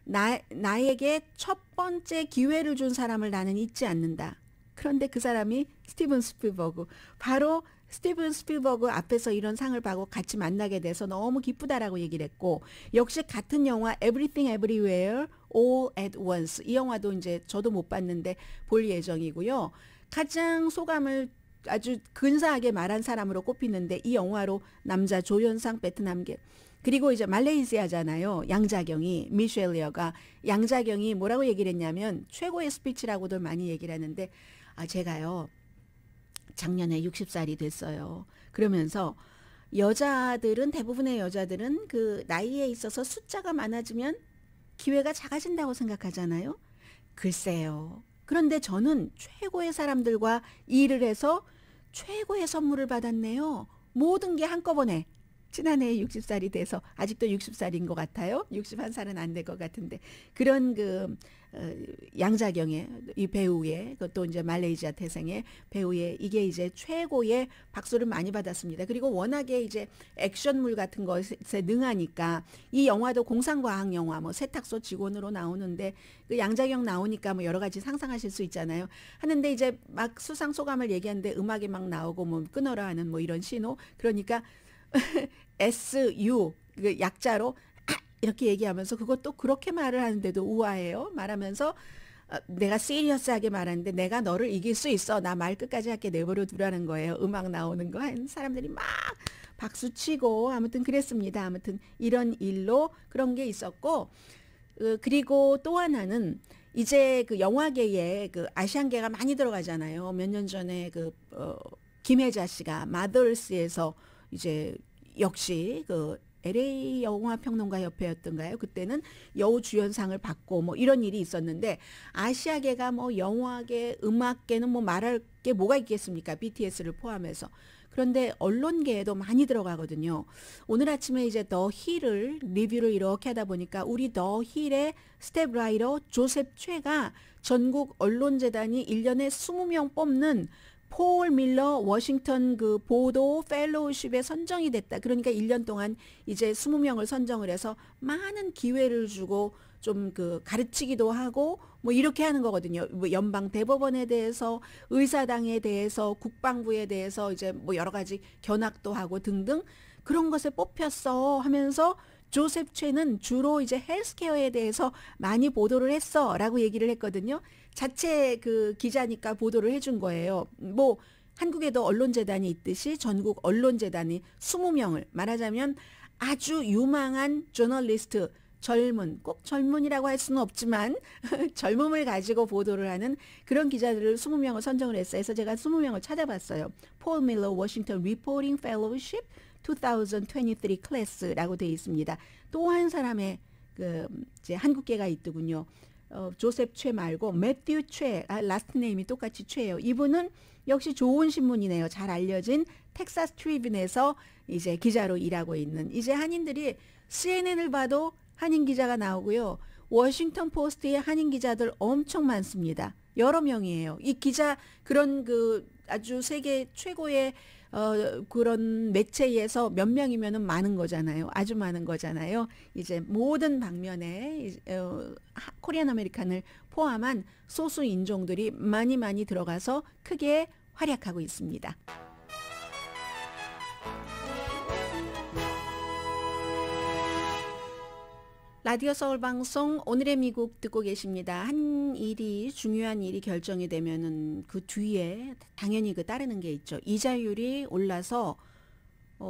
[SPEAKER 5] 나에게 첫 번째 기회를 준 사람을 나는 잊지 않는다. 그런데 그 사람이 스티븐 스필버그. 바로 스티븐 스필버그 앞에서 이런 상을 받고 같이 만나게 돼서 너무 기쁘다라고 얘기를 했고 역시 같은 영화 Everything Everywhere All at Once 이 영화도 이제 저도 못 봤는데 볼 예정이고요. 가장 소감을 아주 근사하게 말한 사람으로 꼽히는데 이 영화로 남자 조연상 베트남계 그리고 이제 말레이시아잖아요. 양자경이 미셸리어가 양자경이 뭐라고 얘기를 했냐면 최고의 스피치라고들 많이 얘기를 하는데 제가요. 작년에 60살이 됐어요. 그러면서 대부분의 여자들은 그 나이에 있어서 숫자가 많아지면 기회가 작아진다고 생각하잖아요. 글쎄요. 그런데 저는 최고의 사람들과 일을 해서 최고의 선물을 받았네요. 모든 게 한꺼번에. 지난해 60살이 돼서 아직도 60살인 것 같아요. 61살은 안 될 것 같은데 그런 양자경의 이 배우의 그것도 이제 말레이시아 태생의 배우의 이게 이제 최고의 박수를 많이 받았습니다. 그리고 워낙에 이제 액션물 같은 것에 능하니까 이 영화도 공상과학 영화 뭐 세탁소 직원으로 나오는데 그 양자경 나오니까 뭐 여러 가지 상상하실 수 있잖아요. 하는데 이제 막 수상 소감을 얘기하는데 음악이 막 나오고 뭐 끊어라 하는 뭐 이런 신호 그러니까 SU 그 약자로 이렇게 얘기하면서 그것도 그렇게 말을 하는데도 우아해요. 말하면서 내가 시리어스하게 말하는데 내가 너를 이길 수 있어. 나 말 끝까지 할게 내버려 두라는 거예요. 음악 나오는 거 사람들이 막 박수치고 아무튼 그랬습니다. 아무튼 이런 일로 그런 게 있었고 그리고 또 하나는 이제 그 영화계에 그 아시안계가 많이 들어가잖아요. 몇 년 전에 김혜자 씨가 마더스에서 이제 역시 그 LA 영화평론가 협회였던가요? 그때는 여우주연상을 받고 뭐 이런 일이 있었는데 아시아계가 뭐 영화계, 음악계는 뭐 말할 게 뭐가 있겠습니까? BTS를 포함해서. 그런데 언론계에도 많이 들어가거든요. 오늘 아침에 이제 더 힐을 리뷰를 이렇게 하다 보니까 우리 더 힐의 스텝라이터 조셉 최가 전국 언론재단이 1년에 20명 뽑는 폴 밀러 워싱턴 그 보도 펠로우십에 선정이 됐다. 그러니까 1년 동안 이제 20명을 선정을 해서 많은 기회를 주고 좀 그 가르치기도 하고 뭐 이렇게 하는 거거든요. 뭐 연방 대법원에 대해서 의사당에 대해서 국방부에 대해서 이제 뭐 여러 가지 견학도 하고 등등 그런 것에 뽑혔어 하면서 조셉 최는 주로 이제 헬스케어에 대해서 많이 보도를 했어라고 얘기를 했거든요. 자체 그 기자니까 보도를 해준 거예요. 뭐 한국에도 언론재단이 있듯이 전국 언론재단이 20명을 말하자면 아주 유망한 저널리스트 꼭 젊은이라고 할 수는 없지만 젊음을 가지고 보도를 하는 그런 기자들을 20명을 선정을 했어요. 그래서 제가 20명을 찾아봤어요. 폴 밀러 워싱턴 리포팅 펠로우십 2023 클래스라고 되어 있습니다. 또 한 사람의 그 이제 한국계가 있더군요. 조셉 최 말고 매튜 최, 라스트 네임이 똑같이 최예요. 이분은 역시 좋은 신문이네요. 잘 알려진 텍사스 트리뷴에서 이제 기자로 일하고 있는 이제 한인들이 CNN을 봐도 한인 기자가 나오고요. 워싱턴 포스트에 한인 기자들 엄청 많습니다. 여러 명이에요. 이 기자 그런 그 아주 세계 최고의 그런 매체에서 몇 명이면은 많은 거잖아요. 아주 많은 거잖아요. 이제 모든 방면에 코리안 아메리칸을 포함한 소수 인종들이 많이 들어가서 크게 활약하고 있습니다. 라디오 서울 방송 오늘의 미국 듣고 계십니다. 한 일이 중요한 일이 결정이 되면은 그 뒤에 당연히 그 따르는 게 있죠. 이자율이 올라서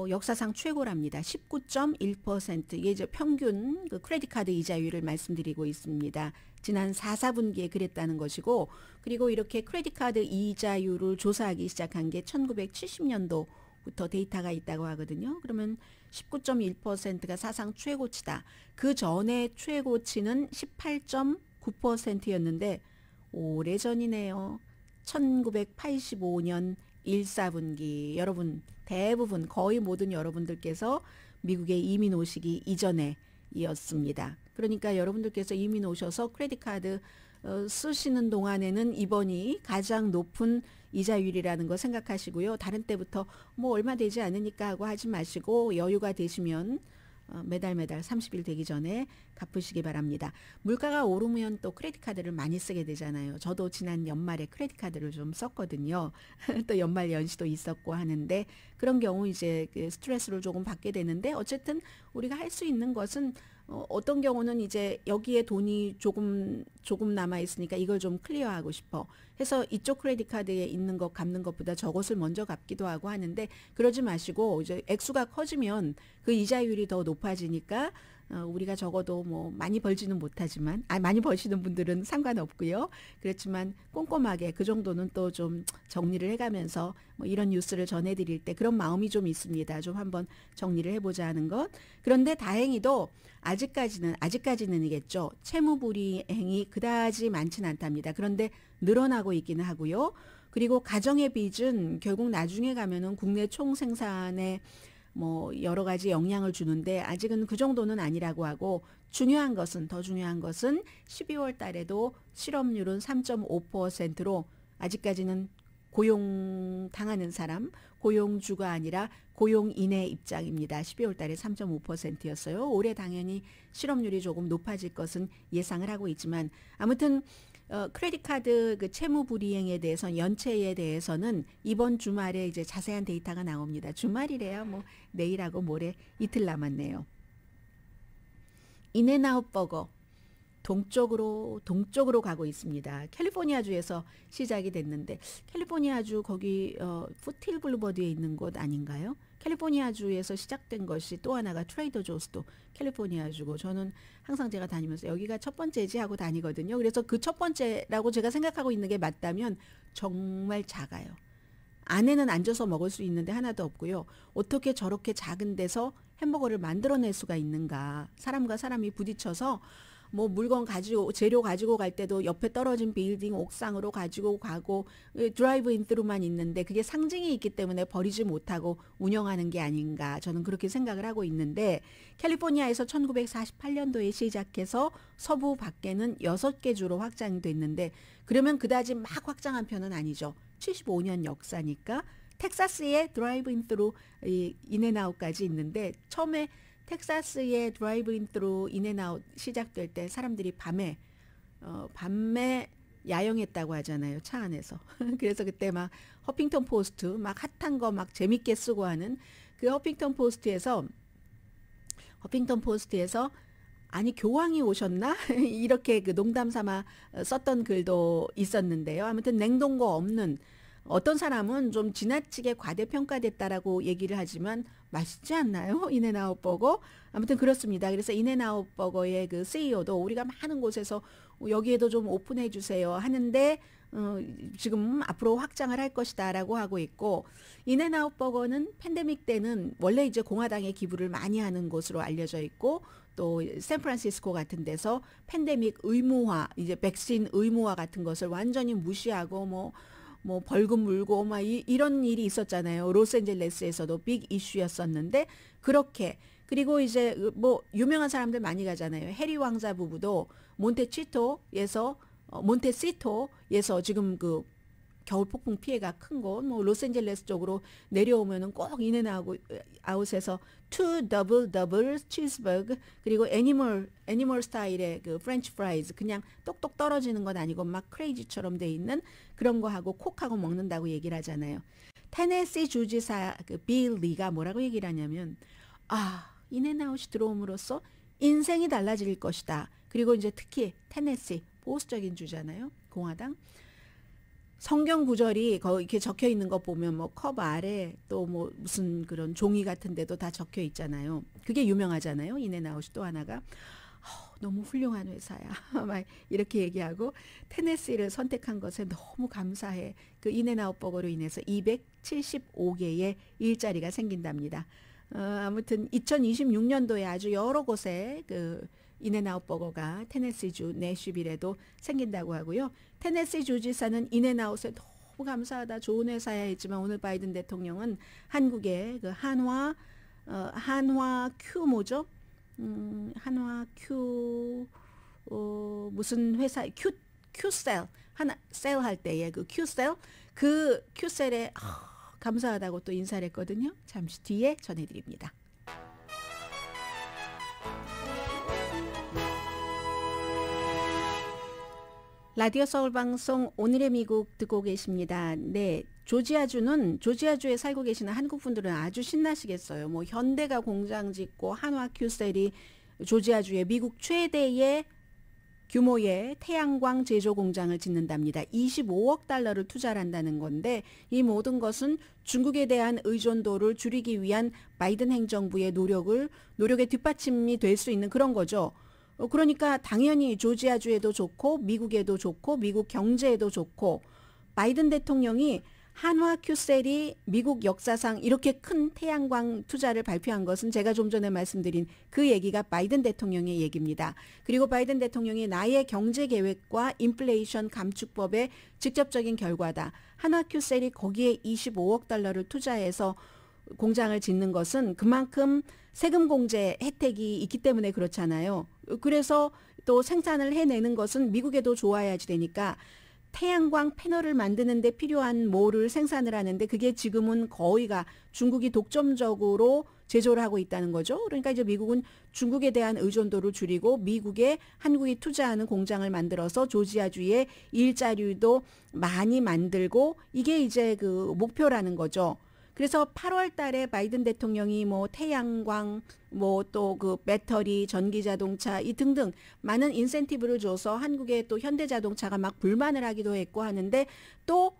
[SPEAKER 5] 역사상 최고랍니다. 19.1% 이게 이제 평균 그 크레딧 카드 이자율을 말씀드리고 있습니다. 지난 4분기에 그랬다는 것이고 그리고 이렇게 크레딧 카드 이자율을 조사하기 시작한 게 1970년도부터 데이터가 있다고 하거든요. 그러면 19.1%가 사상 최고치다. 그 전에 최고치는 18.9%였는데 오래전이네요. 1985년 1사분기 여러분 대부분 거의 모든 여러분들께서 미국에 이민 오시기 이전에 이었습니다. 그러니까 여러분들께서 이민 오셔서 크레딧 카드 쓰시는 동안에는 이번이 가장 높은 이자율이라는 거 생각하시고요. 다른 때부터 뭐 얼마 되지 않으니까 하고 하지 마시고 여유가 되시면 매달 30일 되기 전에 갚으시기 바랍니다. 물가가 오르면 또 크레딧 카드를 많이 쓰게 되잖아요. 저도 지난 연말에 크레딧 카드를 좀 썼거든요. 또 연말 연시도 있었고 하는데 그런 경우 이제 스트레스를 조금 받게 되는데 어쨌든 우리가 할 수 있는 것은 어떤 경우는 이제 여기에 돈이 조금 남아 있으니까 이걸 좀 클리어하고 싶어 해서 이쪽 크레딧 카드에 있는 것 갚는 것보다 저것을 먼저 갚기도 하고 하는데 그러지 마시고 이제 액수가 커지면 그 이자율이 더 높아지니까 우리가 적어도 뭐 많이 벌지는 못하지만 많이 버시는 분들은 상관없고요. 그렇지만 꼼꼼하게 그 정도는 또 좀 정리를 해가면서 뭐 이런 뉴스를 전해드릴 때 그런 마음이 좀 있습니다. 좀 한번 정리를 해보자 하는 것. 그런데 다행히도 아직까지는이겠죠. 채무불이행이 그다지 많지는 않답니다. 그런데 늘어나고 있기는 하고요. 그리고 가정의 빚은 결국 나중에 가면은 국내 총생산의 뭐 여러 가지 영향을 주는데 아직은 그 정도는 아니라고 하고 더 중요한 것은 12월 달에도 실업률은 3.5%로 아직까지는 고용당하는 사람, 고용주가 아니라 고용인의 입장입니다. 12월 달에 3.5%였어요. 올해 당연히 실업률이 조금 높아질 것은 예상을 하고 있지만 아무튼 크레딧 카드 그 채무 불이행에 대해서 연체에 대해서는 이번 주말에 이제 자세한 데이터가 나옵니다. 주말이래요. 뭐 내일하고 모레 이틀 남았네요. 인앤아웃 버거 동쪽으로 가고 있습니다. 캘리포니아주에서 시작이 됐는데 캘리포니아주 거기 푸틸 블루버드에 있는 곳 아닌가요? 캘리포니아주에서 시작된 것이 또 하나가 트레이더 조스도 캘리포니아주고 저는 항상 제가 다니면서 여기가 첫 번째지 하고 다니거든요. 그래서 그 첫 번째라고 제가 생각하고 있는 게 맞다면 정말 작아요. 안에는 앉아서 먹을 수 있는데 하나도 없고요. 어떻게 저렇게 작은 데서 햄버거를 만들어낼 수가 있는가. 사람과 사람이 부딪혀서 뭐 물건 가지고 재료 가지고 갈 때도 옆에 떨어진 빌딩 옥상으로 가지고 가고 드라이브 인트로만 있는데 그게 상징이 있기 때문에 버리지 못하고 운영하는 게 아닌가 저는 그렇게 생각을 하고 있는데 캘리포니아에서 1948년도에 시작해서 서부 밖에는 6개 주로 확장됐는데 그러면 그다지 막 확장한 편은 아니죠. 75년 역사니까 텍사스에 드라이브 인트로 인앤아웃까지 있는데 처음에 텍사스의 드라이브 인트로 인앤아웃 시작될 때 사람들이 밤에 야영했다고 하잖아요. 차 안에서. 그래서 그때 막 허핑턴 포스트 막 핫한 거 막 재밌게 쓰고 하는 그 허핑턴 포스트에서 아니 교황이 오셨나? 이렇게 그 농담 삼아 썼던 글도 있었는데요. 아무튼 냉동고 없는 어떤 사람은 좀 지나치게 과대평가됐다라고 얘기를 하지만 맛있지 않나요? 인앤아웃 버거? 아무튼 그렇습니다. 그래서 인앤아웃 버거의 그 CEO도 우리가 많은 곳에서 여기에도 좀 오픈해 주세요 하는데 지금 앞으로 확장을 할 것이다 라고 하고 있고 인앤아웃 버거는 팬데믹 때는 원래 이제 공화당에 기부를 많이 하는 곳으로 알려져 있고 또 샌프란시스코 같은 데서 팬데믹 의무화 이제 백신 의무화 같은 것을 완전히 무시하고 뭐 벌금 물고 막 이런 일이 있었잖아요. 로스앤젤레스에서도 빅 이슈였었는데 그렇게 그리고 이제 뭐 유명한 사람들 많이 가잖아요. 해리 왕자 부부도 몬테시토에서 지금 그 겨울 폭풍 피해가 큰 곳, 뭐 로스앤젤레스 쪽으로 내려오면은 꼭 인앤아웃에서 2 더블 치즈버거 그리고 애니멀 스타일의 그 프렌치 프라이즈 그냥 똑똑 떨어지는 건 아니고 막 크레이지처럼 돼 있는 그런 거 하고 콕하고 먹는다고 얘기를 하잖아요. 테네시 주지사 그 빌 리가 뭐라고 얘기를 하냐면 인앤아웃이 들어옴으로써 인생이 달라질 것이다. 그리고 이제 특히 테네시 보수적인 주잖아요. 공화당. 성경 구절이 거기 이렇게 적혀 있는 거 보면 뭐 컵 아래 또 뭐 무슨 그런 종이 같은 데도 다 적혀 있잖아요. 그게 유명하잖아요. 인앤아웃이 또 하나가 너무 훌륭한 회사야. 막 이렇게 얘기하고 테네시를 선택한 것에 너무 감사해. 그 인앤아웃 버거로 인해서 275개의 일자리가 생긴답니다. 아무튼 2026년도에 아주 여러 곳에 그 인앤아웃 버거가 테네시주 내슈빌에도 생긴다고 하고요. 테네시 주지사는 인앤아웃에 너무 감사하다. 좋은 회사야 했지만 오늘 바이든 대통령은 한국의 그 한화 큐 뭐죠? 한화 큐 무슨 회사 큐셀 하나 셀할 때에 그 큐셀에 감사하다고 또 인사를 했거든요. 잠시 뒤에 전해드립니다. 라디오 서울방송 오늘의 미국 듣고 계십니다. 네, 조지아주에 살고 계시는 한국분들은 아주 신나시겠어요. 뭐 현대가 공장 짓고 한화큐셀이 조지아주에 미국 최대의 규모의 태양광 제조 공장을 짓는답니다. 25억 달러를 투자를 한다는 건데 이 모든 것은 중국에 대한 의존도를 줄이기 위한 바이든 행정부의 노력의 뒷받침이 될 수 있는 그런 거죠. 그러니까 당연히 조지아주에도 좋고 미국에도 좋고 미국 경제에도 좋고 바이든 대통령이 한화큐셀이 미국 역사상 이렇게 큰 태양광 투자를 발표한 것은 제가 좀 전에 말씀드린 그 얘기가 바이든 대통령의 얘기입니다. 그리고 바이든 대통령이 나의 경제 계획과 인플레이션 감축법의 직접적인 결과다. 한화큐셀이 거기에 25억 달러를 투자해서 공장을 짓는 것은 그만큼 세금 공제 혜택이 있기 때문에 그렇잖아요. 그래서 또 생산을 해내는 것은 미국에도 좋아야지 되니까 태양광 패널을 만드는 데 필요한 모를 생산을 하는데 그게 지금은 거의가 중국이 독점적으로 제조를 하고 있다는 거죠. 그러니까 이제 미국은 중국에 대한 의존도를 줄이고 미국에 한국이 투자하는 공장을 만들어서 조지아주에 일자리도 많이 만들고 이게 이제 그 목표라는 거죠. 그래서 8월 달에 바이든 대통령이 뭐 태양광 뭐 또 그 배터리, 전기 자동차 이 등등 많은 인센티브를 줘서 한국의 또 현대자동차가 막 불만을 하기도 했고 하는데 또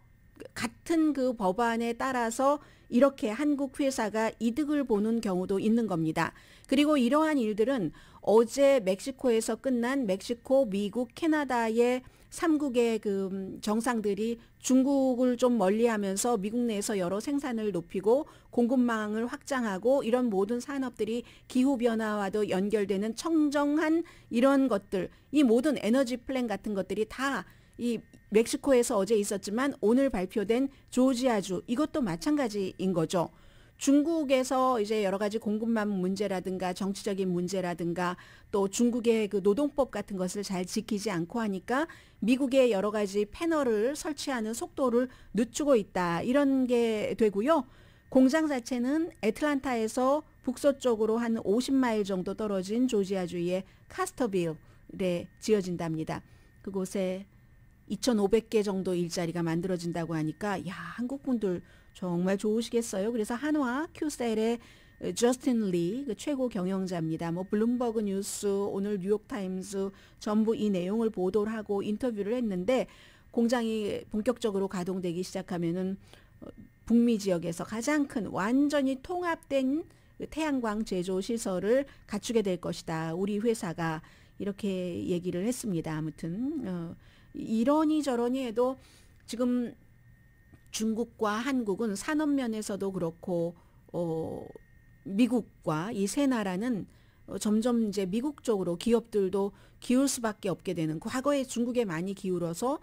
[SPEAKER 5] 같은 그 법안에 따라서 이렇게 한국 회사가 이득을 보는 경우도 있는 겁니다. 그리고 이러한 일들은 어제 멕시코에서 끝난 멕시코, 미국, 캐나다의 3국의 그 정상들이 중국을 좀 멀리하면서 미국 내에서 여러 생산을 높이고 공급망을 확장하고 이런 모든 산업들이 기후변화와도 연결되는 청정한 이런 것들, 이 모든 에너지 플랜 같은 것들이 다 이 멕시코에서 어제 있었지만 오늘 발표된 조지아주 이것도 마찬가지인 거죠. 중국에서 이제 여러 가지 공급망 문제라든가 정치적인 문제라든가 또 중국의 그 노동법 같은 것을 잘 지키지 않고 하니까 미국의 여러 가지 패널을 설치하는 속도를 늦추고 있다. 이런 게 되고요. 공장 자체는 애틀란타에서 북서쪽으로 한 50마일 정도 떨어진 조지아주의 카스터빌에 지어진답니다. 그곳에 2,500개 정도 일자리가 만들어진다고 하니까 야, 한국 분들 정말 좋으시겠어요. 그래서 한화 큐셀의 저스틴 리 그 최고 경영자입니다. 뭐 블룸버그 뉴스, 오늘 뉴욕타임스 전부 이 내용을 보도를 하고 인터뷰를 했는데 공장이 본격적으로 가동되기 시작하면은 북미 지역에서 가장 큰 완전히 통합된 태양광 제조 시설을 갖추게 될 것이다. 우리 회사가 이렇게 얘기를 했습니다. 아무튼 이러니 저러니 해도 지금 중국과 한국은 산업 면에서도 그렇고 미국과 이 세 나라는 점점 이제 미국 쪽으로 기업들도 기울 수밖에 없게 되는, 과거에 중국에 많이 기울어서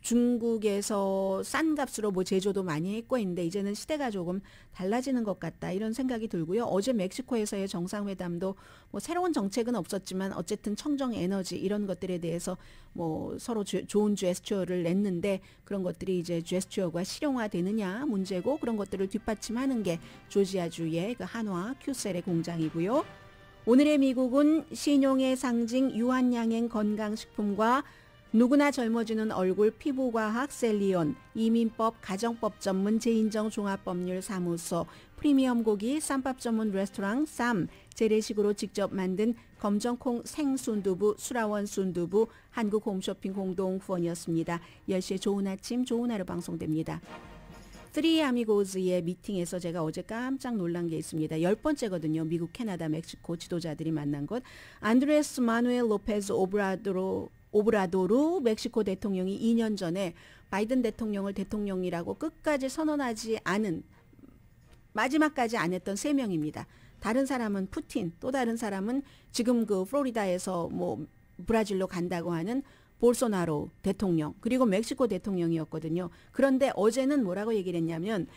[SPEAKER 5] 중국에서 싼 값으로 뭐 제조도 많이 했고 있는데 이제는 시대가 조금 달라지는 것 같다 이런 생각이 들고요. 어제 멕시코에서의 정상회담도 뭐 새로운 정책은 없었지만 어쨌든 청정 에너지 이런 것들에 대해서 뭐 서로 좋은 제스처를 냈는데 그런 것들이 이제 제스처가 실용화되느냐 문제고, 그런 것들을 뒷받침하는 게 조지아주의 그 한화 큐셀의 공장이고요. 오늘의 미국은 신용의 상징 유한양행 건강식품과 누구나 젊어지는 얼굴 피부과학 셀리온, 이민법 가정법 전문 제인정 종합법률사무소, 프리미엄 고기 쌈밥 전문 레스토랑 쌈, 재래식으로 직접 만든 검정콩 생순두부 수라원 순두부, 한국 홈쇼핑 공동 후원이었습니다. 10시에 좋은 아침 좋은 하루 방송됩니다. 3아미고즈의 미팅에서 제가 어제 깜짝 놀란 게 있습니다. 10번째거든요. 미국, 캐나다, 멕시코 지도자들이 만난 곳. 안드레스 마누엘 로페즈 오브라도르 멕시코 대통령이 2년 전에 바이든 대통령을 대통령이라고 끝까지 선언하지 않은, 마지막까지 안 했던 3명입니다. 다른 사람은 푸틴, 또 다른 사람은 지금 그 플로리다에서 뭐 브라질로 간다고 하는 볼소나로 대통령, 그리고 멕시코 대통령이었거든요. 그런데 어제는 뭐라고 얘기를 했냐면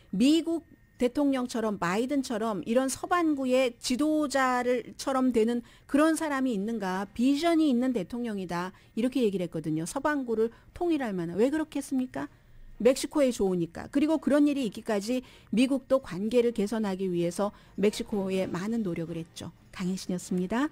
[SPEAKER 5] 미국 대통령처럼 바이든처럼 이런 서반구의 지도자를처럼 되는 그런 사람이 있는가, 비전이 있는 대통령이다 이렇게 얘기를 했거든요. 서반구를 통일할 만한. 왜 그렇게 했습니까? 멕시코에 좋으니까. 그리고 그런 일이 있기까지 미국도 관계를 개선하기 위해서 멕시코에 많은 노력을 했죠. 강혜신이었습니다.